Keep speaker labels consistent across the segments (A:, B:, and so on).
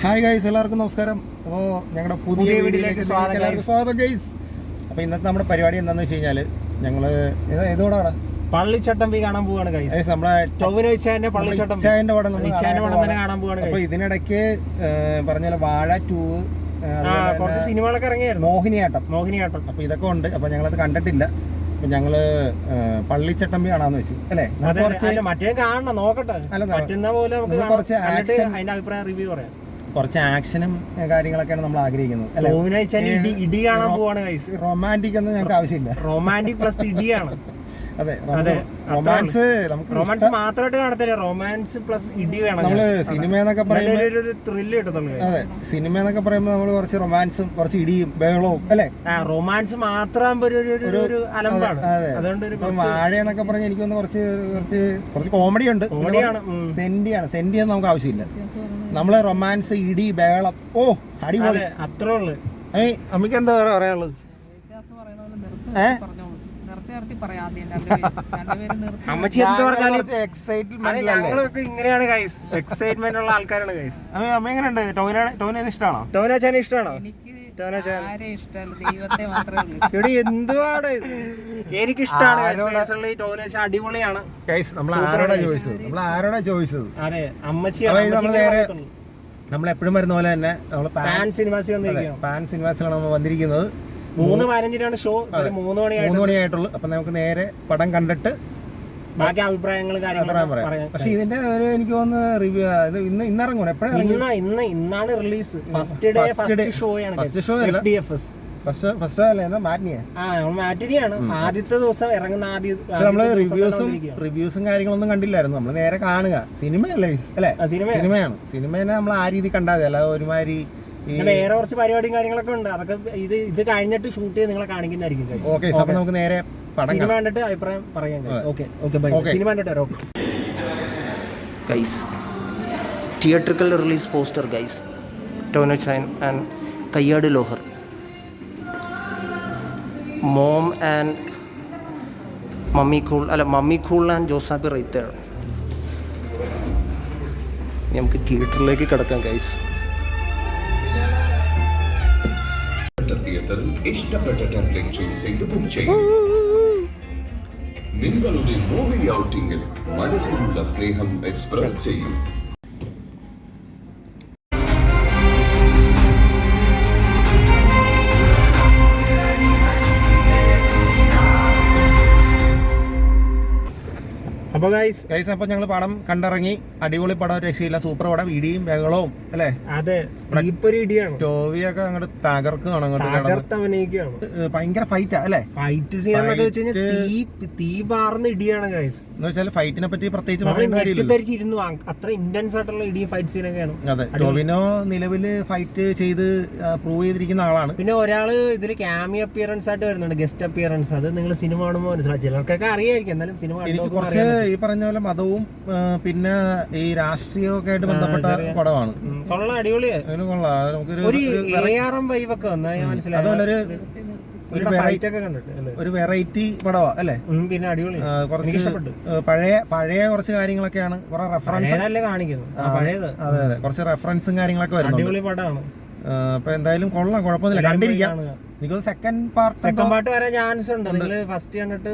A: Hi guys, എല്ലാവർക്കും നമസ്കാരം. അപ്പോൾ ഞങ്ങളുടെ പുതിയ വീഡിയോയിലേക്ക് സ്വാഗതം ഗൈസ്. അപ്പോൾ ഇന്നത്തെ നമ്മുടെ പരിപാടി എന്താണെന്ന് വെച്ച് കഴിഞ്ഞാൽ ഞങ്ങൾ ഏതോടാണ്
B: പള്ളിച്ചട്ടമ്പി കാണാൻ പോവാണ് ഗൈസ്.
A: നമ്മുടെ
B: ടോവിനോയുടെ പള്ളിച്ചട്ടമ്പിന്റെ പടം തന്നെ കാണാൻ പോവാണ്.
A: അപ്പോൾ ഇതിനിടയ്ക്ക് പറഞ്ഞ വാഴ 2
B: കുറച്ച് സിനിമകളൊക്കെ ഇറങ്ങിയായിരുന്നു. മോഹിനിയാട്ടം
A: അപ്പോൾ ഇതൊക്കെ ഉണ്ട്. അപ്പോൾ ഞങ്ങളത് കണ്ടിട്ടില്ല. അപ്പോൾ ഞങ്ങള് പള്ളിച്ചട്ടമ്പി കാണാന്ന് വെച്ചു അല്ലേ.
B: മറ്റേ കാണണം, നോക്കട്ടെ പറ്റുന്ന പോലെ നമുക്ക് കുറച്ച് അതിന്റെ അഭിപ്രായം റിവ്യൂ പറയാം.
A: കുറച്ച് ആക്ഷനും കാര്യങ്ങളൊക്കെയാണ് നമ്മൾ ആഗ്രഹിക്കുന്നത്.
B: ഇടി കാണാൻ പോവാണ് ഗൈസ്.
A: റൊമാൻറ്റിക് ഒന്നും ഞങ്ങൾക്ക് ആവശ്യമില്ല.
B: റൊമാൻറ്റിക് പ്ലസ് ഇടിയാണ്.
A: അതെ,
B: റൊമാൻസ് മാത്രമായിട്ട് കാണത്തില്ല, റൊമാൻസ് പ്ലസ് ഇടി വേണം.
A: നമ്മള് സിനിമ എന്നൊക്കെ പറയുമ്പോൾ
B: ത്രില്ല് കിട്ടത്തുള്ളൂ.
A: അതെ, സിനിമ എന്നൊക്കെ പറയുമ്പോൾ നമ്മള് കുറച്ച് റൊമാൻസും കുറച്ച് ഇടിയും ബഹളവും അല്ലെ.
B: റൊമാൻസ് മാത്രം ഒരു അലമ്പാണ്. അതുകൊണ്ട്
A: വാഴ എന്നൊക്കെ പറഞ്ഞാൽ എനിക്കൊന്ന് കുറച്ച് കോമഡി ഉണ്ട്, സെന്റിയാണ് നമുക്ക് ആവശ്യമില്ല. നമ്മള് റൊമാൻസ്, ഇടി, ബഹളം, അടിപൊളി, അത്രേ ഉള്ളു. അമ്മയ്ക്ക് എന്താ പറയാനുള്ളത്?
B: ഇങ്ങനെയാണ് ഗൈസ്, എക്സൈറ്റ്മെന്റ് ഉള്ള ആൾക്കാരാണ് ഗൈസ്.
A: അമ്മ എങ്ങനെയുണ്ട്? ടോവിനോനെ ഇഷ്ടമാണോ?
B: ടോവിനോനെ ഇഷ്ടമാണോ? എന്തുവാണ്, എനിക്കിഷ്ടമാണ്. ടോവിനോച്ച അടിപൊളിയാണ്.
A: ആരോടാ ചോദിച്ചത്?
B: അതെ, അമ്മച്ചി.
A: നമ്മളെപ്പോഴും വരുന്ന പോലെ തന്നെ നമ്മൾ
B: പാൻ
A: സിനിമാസിലാണ് നമ്മൾ വന്നിരിക്കുന്നത്.
B: 3:15 ഷോ. 3
A: മണിയായിട്ടുള്ളൂ. അപ്പൊ നമുക്ക് നേരെ പടം കണ്ടിട്ട്
B: ബാക്കി അഭിപ്രായങ്ങൾ
A: പറയാം. പക്ഷെ ഇതിന്റെ ഒരു എനിക്ക് തോന്നുന്നു റിവ്യൂ ഇന്നിറങ്ങും.
B: ഇന്നാണ് റിലീസ്. First show മാറ്റിനിയാണ്. ആദ്യത്തെ ദിവസം ഇറങ്ങുന്ന
A: നമ്മള് റിവ്യൂസും കാര്യങ്ങളൊന്നും കണ്ടില്ലായിരുന്നു. നമ്മള് നേരെ കാണുക. സിനിമയല്ലേ അല്ലെ? സിനിമയാണ്. സിനിമേനെ നമ്മൾ ആ രീതി കണ്ടാൽ മതി. അല്ലാതെ ഒരുമാതിരി
B: വേറെ കുറച്ച് പരിപാടിയും കാര്യങ്ങളൊക്കെ ഉണ്ട്. അതൊക്കെ ഇത് കഴിഞ്ഞിട്ട് ഷൂട്ട് ചെയ്ത് നിങ്ങളെ കാണിക്കുന്നതായിരിക്കും.
A: ഓക്കെ, അപ്പൊ നമുക്ക് നേരെ
B: സിനിമ കണ്ടിട്ട് അഭിപ്രായം പറയാം. സിനിമ കണ്ടിട്ട് വരാം. Guys, theatrical release poster guys. Tovino ചാൻ ആൻഡ് കയ്യാട് ലോഹർ, മോം ആൻഡ് മമ്മി കൂൾ ആൻഡ് ജോസാബി റൈത്തർ. നമുക്ക് തിയേറ്ററിലേക്ക് കിടക്കാം ഗൈസ്.
C: തിയേറ്ററിൽ ഇഷ്ടപ്പെട്ട ടെംപ്ലേറ്റ് ചൂസ് ചെയ്ത് ബുക്ക് ചെയ്യും. നിങ്ങളുടെ മൂവി ഔട്ടിംഗിൽ മനസ്സിലുള്ള സ്നേഹം എക്സ്പ്രസ് ചെയ്യും.
A: അപ്പൊ ഞങ്ങള് പടം കണ്ടിറങ്ങി. അടിപൊളി പടം, രക്ഷയില്ല, സൂപ്പർ പടം. ഇടിയും ബഹളവും അല്ലേ?
B: അതെ, ഇടിയാണ്.
A: ടോവിയൊക്കെ അങ്ങോട്ട് തകർക്കുകയാണ്, ഭയങ്കര ഫൈറ്റാ അല്ലേ?
B: ഫൈറ്റ് സീൻ എന്നൊക്കെ വെച്ച് കഴിഞ്ഞാൽ തീ പാർന്ന ഇടിയാണ് ഗൈസ്.
A: എന്ന് വെച്ചാൽ ഫൈറ്റിനെ പറ്റി പ്രത്യേകിച്ച്
B: അത്ര ഇന്റൻസ് ആയിട്ടുള്ള ഇടി ഫൈറ്റ് സീനൊക്കെയാണ്.
A: അതെ, ടോവിനോ നിലവില് ഫൈറ്റ് ചെയ്ത് പ്രൂവ് ചെയ്തിരിക്കുന്ന ആളാണ്.
B: പിന്നെ ഒരാള് ഇതില് ക്യാമി അപ്പിയറൻസ് ആയിട്ട് വരുന്നുണ്ട്, ഗസ്റ്റ് അപ്പിയറൻസ്. അത് നിങ്ങൾ സിനിമ കാണുമ്പോൾ മനസ്സിലാക്കി, ചിലർക്കൊക്കെ അറിയായിരിക്കും. എന്നാലും സിനിമ
A: ഈ പറഞ്ഞ പോലെ മതവും പിന്നെ ഈ രാഷ്ട്രീയവും ഒക്കെ ആയിട്ട് ബന്ധപ്പെട്ട പടമാണ്.
B: കൊള്ളാം, അടിപൊളിയാണ്.
A: ഒരു വെറൈറ്റി പടവാ അല്ലേ?
B: പിന്നെ അടിപൊളി,
A: പഴയ കുറച്ച് കാര്യങ്ങളൊക്കെയാണ്, കുറെ റെഫറൻസ്
B: കാണിക്കുന്നത്.
A: അതെ, കുറച്ച് റെഫറൻസും കാര്യങ്ങളൊക്കെ വരുന്നു.
B: അടിപൊളി പടമാണ്.
A: അപ്പൊ എന്തായാലും കൊള്ളാം, കുഴപ്പമൊന്നുമില്ല, കണ്ടിരിക്കാം. എനിക്ക് സെക്കൻഡ് പാർട്ട്
B: വരാൻ ചാൻസ് ഉണ്ട്. നിങ്ങള് ഫസ്റ്റ് കണ്ടിട്ട്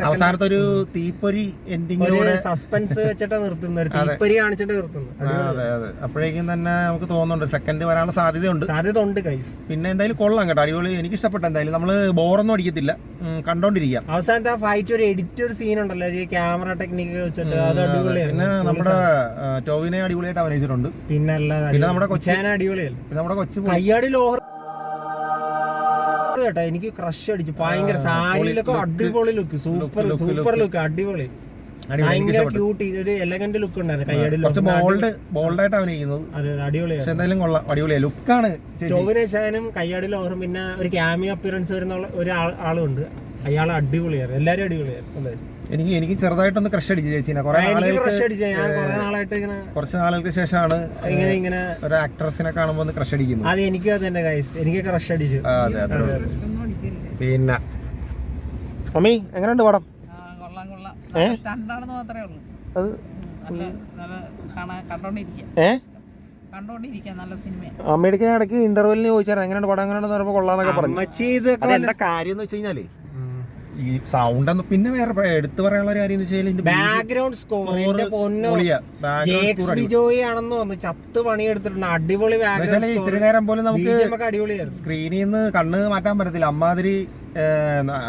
A: അവസാനത്തെ ഒരു തീപ്പൊരി എൻഡിങ്ങിലൂടെ
B: സസ്പെൻസ് വെച്ചിട്ട് നിർത്തുന്നത്, തീപ്പൊരി കാണിച്ചിട്ട് നിർത്തുന്നത്.
A: അതെ, അപ്പോഴേക്കും തന്നെ നമുക്ക് തോന്നുന്നുണ്ട് സെക്കൻഡ് വരാനുള്ള സാധ്യത
B: ഗൈസ്.
A: പിന്നെ എന്തായാലും കൊള്ളാം കേട്ടോ, അടിപൊളി. എനിക്ക് ഇഷ്ടപ്പെട്ട. എന്തായാലും നമ്മള് ബോറൊന്നും അടിക്കത്തില്ല, കണ്ടോണ്ടിരിക്കാം.
B: അവസാനത്തെ ഫൈറ്റ് ഒരു എഡിറ്റ് ഒരു സീൻ ഉണ്ടല്ലോ, ഒരു ക്യാമറ ടെക്നിക്ക് വെച്ചിട്ട്, അത് അടിപൊളിയാണ്.
A: പിന്നെ നമ്മുടെ ടോവിനെ അടിപൊളിയായിട്ട് അഭിനയിച്ചിട്ടുണ്ട്.
B: പിന്നെ നമ്മുടെ കൊച്ചിനെ അടിപൊളിയല്ല.
A: നമ്മുടെ കൊച്ചു
B: കയ്യാടി ലോഹർ കേട്ടോ, എനിക്ക് ക്രഷ് അടിച്ചു. ഭയങ്കര സാരിയിലൊക്കെ അടിപൊളി ലുക്ക്, സൂപ്പർ ലുക്ക്, അടിപൊളി. ഭയങ്കര ക്യൂട്ട്, ഒരു എലഗന്റ് ലുക്ക് ഉണ്ടായിരുന്നു കയ്യാടി.
A: ബോൾഡായിട്ട് അഭിനയിക്കുന്നത്.
B: അതെ, അടിപൊളിയാണ്.
A: എന്തായാലും കൊള്ളാം, അടിപൊളിയാണ് ലുക്കാണ്.
B: ടോവിനോ ചാനും കയ്യാടി ലോഹറും പിന്നെ ഒരു ക്യാമിയോ അപ്പിയറൻസ് വരുന്ന ഒരാളുണ്ട്. അയാൾ അടിപൊളിയാണ്. എല്ലാരും അടിപൊളിയാണ്.
A: എനിക്ക് ചെറുതായിട്ടൊന്ന് ക്രഷ് അടിച്ചു ചേച്ചീനെ. കുറച്ച് നാളുകൾക്ക് ശേഷമാണ് ഇങ്ങനെ ഒരു ആക്ട്രസിനെ കാണുമ്പോൾ ക്രഷ് അടിക്കുന്നത്.
B: അത് എനിക്ക് തന്നെ ഗൈസ്, എനിക്ക് ക്രഷ് അടിച്ചു.
A: പിന്നെ മമ്മി എങ്ങനെയുണ്ട് പടം?
D: കണ്ടോണ്ടിരിക്കാൻ നല്ല സിനിമയാണ്.
A: അമ്മയുടെ ഇടയ്ക്ക് ഇന്റർവെല്ലിന് ചോദിച്ചാൽ എങ്ങനെയാണ് പടം എങ്ങനെയാണെന്ന് പറഞ്ഞപ്പോൾ കൊള്ളാന്നൊക്കെ പറഞ്ഞു.
B: അമ്മച്ചി ഇതൊക്കെ
A: എന്താ കാര്യം എന്ന് വെച്ച് കഴിഞ്ഞാല് ഈ സൗണ്ട് എന്ന് പിന്നെ വേറെ എടുത്തു പറയാനുള്ള ഒരു കാര്യം എന്ന് വെച്ചാൽ
B: ബാക്ക്ഗ്രൗണ്ട് സ്കോർ ബിജോയി ആണെന്ന് തോന്നുന്നു. ചത്ത് പണിയെടുത്തിട്ടുണ്ട്. അടിപൊളി
A: ഇത്തിരി നേരം പോലും നമുക്ക്
B: അടിപൊളിയായിരുന്നു.
A: സ്ക്രീനിൽ നിന്ന് കണ്ണ് മാറ്റാൻ പറ്റത്തില്ല. അമ്മാതിരി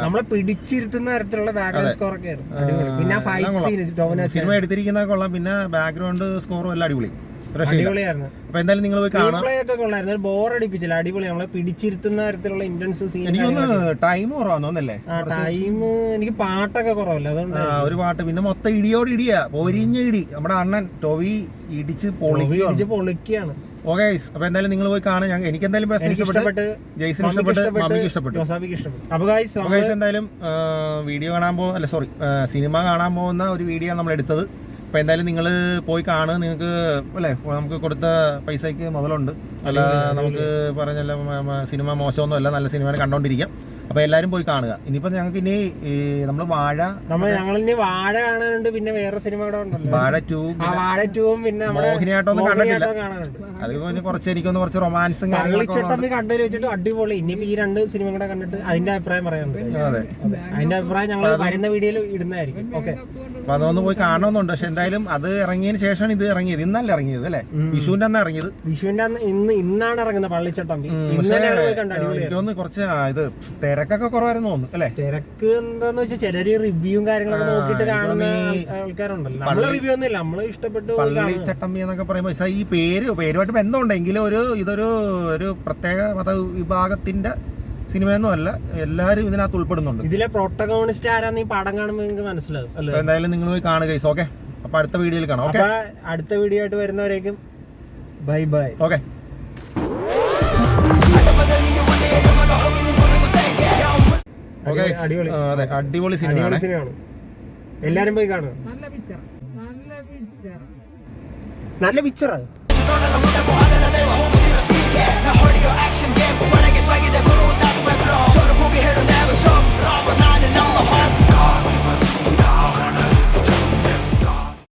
B: നമ്മളെ പിടിച്ചിരുത്തുന്ന തരത്തിലുള്ള ബാക്ക്ഗ്രൗണ്ട് സ്കോർ ഒക്കെ ആയിരുന്നു. പിന്നെ ഫൈറ്റ് സീൻ
A: സിനിമ എടുത്തിരിക്കുന്ന കൊള്ളാം. പിന്നെ ബാക്ക്ഗ്രൗണ്ട് സ്കോറും എല്ലാം അടിപൊളി
B: അടിപൊളിയായിരുന്നു.
A: അപ്പൊ എന്തായാലും നിങ്ങൾ പോയി കാണാം.
B: ഒക്കെ കൊള്ളായിരുന്നു. ബോർ അടിപ്പിച്ചില്ല. അടിപൊളി. നമ്മളെ പിടിച്ചിരുത്തുന്ന തരത്തിലുള്ള ഇന്റൻസ് സീൻ.
A: എനിക്കൊന്ന് ടൈം കുറവാന്നോന്നല്ലേ?
B: ടൈം എനിക്ക് പാട്ടൊക്കെ കുറവല്ല, അതുകൊണ്ട്
A: ഒരു പാട്ട്. പിന്നെ മൊത്തം ഇടിയോട് ഇടിയാ, പൊരിഞ്ഞ ഇടി. നമ്മുടെ അണ്ണൻ ടോവി ഇടിച്ച്
B: പൊളിക്കുകയാണ്.
A: ഓക്കെ, അപ്പൊ എന്തായാലും നിങ്ങൾ പോയി കാണാം. എനിക്ക് എന്തായാലും ഇഷ്ടപ്പെട്ട്, ജെയ്സൺ ഇഷ്ടപ്പെട്ട്, മമ്മിക്ക് ഇഷ്ടപ്പെട്ടു.
B: അപ്പൊ
A: എന്തായാലും വീഡിയോ കാണാൻ സിനിമ കാണാൻ പോകുന്ന ഒരു വീഡിയോ നമ്മൾ എടുത്തത്. അപ്പോൾ എന്തായാലും നിങ്ങൾ പോയി കാണുക. നിങ്ങൾക്ക് അല്ലേ, നമുക്ക് കൊടുത്ത പൈസയ്ക്ക് മുതലുണ്ട്. അല്ല, നമുക്ക് പറഞ്ഞല്ല സിനിമ മോശമൊന്നും അല്ല, നല്ല സിനിമ കണ്ടോണ്ടിരിക്കാം. അപ്പോൾ എല്ലാവരും പോയി കാണുക. ഇനിയിപ്പോൾ ഞങ്ങൾക്ക് ഇനി നമ്മൾ
B: ഞങ്ങളിനി വാഴ കാണാനുണ്ട്. പിന്നെ വേറെ സിനിമ കൂടെ ഉണ്ടല്ലോ,
A: വാഴ 2.
B: വാഴ 2 പിന്നെ
A: മോഹിനിയാട്ടമൊന്നും കണ്ടിട്ടില്ല. അത് കുറച്ച് റൊമാൻസും
B: കാര്യങ്ങളും കണ്ടു വെച്ചിട്ട് അടിപൊളി. ഇനിയിപ്പോൾ ഈ 2 സിനിമ കൂടെ കണ്ടിട്ട് അതിന്റെ അഭിപ്രായം പറയാനുണ്ട്.
A: അതെ,
B: അതിന്റെ അഭിപ്രായം ഞങ്ങൾ വരുന്ന വീഡിയോയിൽ ഇടുന്നതായിരിക്കും. ഓക്കെ,
A: അപ്പൊ അതൊന്ന് പോയി കാണണമെന്നുണ്ട്. പക്ഷെ എന്തായാലും അത് ഇറങ്ങിയതിന് ശേഷമാണ് ഇത് ഇറങ്ങിയത്. ഇന്നല്ല ഇറങ്ങിയത് അല്ലേ? വിഷുവിന്റെ അന്ന് ഇറങ്ങിയത്.
B: വിഷുവിന്റെ അന്ന് ഇന്നാണ് ഇറങ്ങുന്നത് പള്ളിച്ചട്ടമ്പി.
A: എനിക്കൊന്ന് കുറച്ച് ഇത് തിരക്കൊക്കെ കുറവായിരുന്നു തോന്നുന്നു അല്ലേ?
B: തിരക്ക് എന്താന്ന് വെച്ചാൽ ചിലര് റിവ്യൂവും കാര്യങ്ങളൊക്കെ നോക്കിയിട്ട് കാണുന്ന ആൾക്കാരുണ്ടല്ലോ. നമ്മള് റിവ്യൂ ഒന്നുമില്ല, നമ്മള് ഇഷ്ടപ്പെട്ടു.
A: പള്ളിച്ചട്ടമ്പി എന്നൊക്കെ പറയുമ്പോൾ ഈ പേരുമായിട്ട് ബന്ധമുണ്ടെങ്കിലും ഇതൊരു പ്രത്യേക മത വിഭാഗത്തിന്റെ സിനിമയൊന്നും അല്ല. എല്ലാരും ഇതിനകത്ത് ഉൾപ്പെടുന്നുണ്ട്.
B: ഇതിലെ പ്രൊട്ടഗോണിസ്റ്റ് ആരാന്ന് ഈ പടം കാണുമ്പോൾ നിങ്ങൾക്ക് മനസ്സിലാവും.
A: എന്തായാലും നിങ്ങൾ പോയി കാണുക. ഓക്കെ, അപ്പൊ അടുത്ത വീഡിയോയിൽ കാണാം. ഓക്കെ,
B: അടുത്ത വീഡിയോ ആയിട്ട് വരുന്നവരേക്കും ബൈ ബൈ.
A: ഓക്കെ. അടിപൊളി സിനിമയാണ്.
B: എല്ലാരും പോയി കാണുക.
D: നല്ല പിക്ചർ
B: നല്ല പിക്ചറാണ്.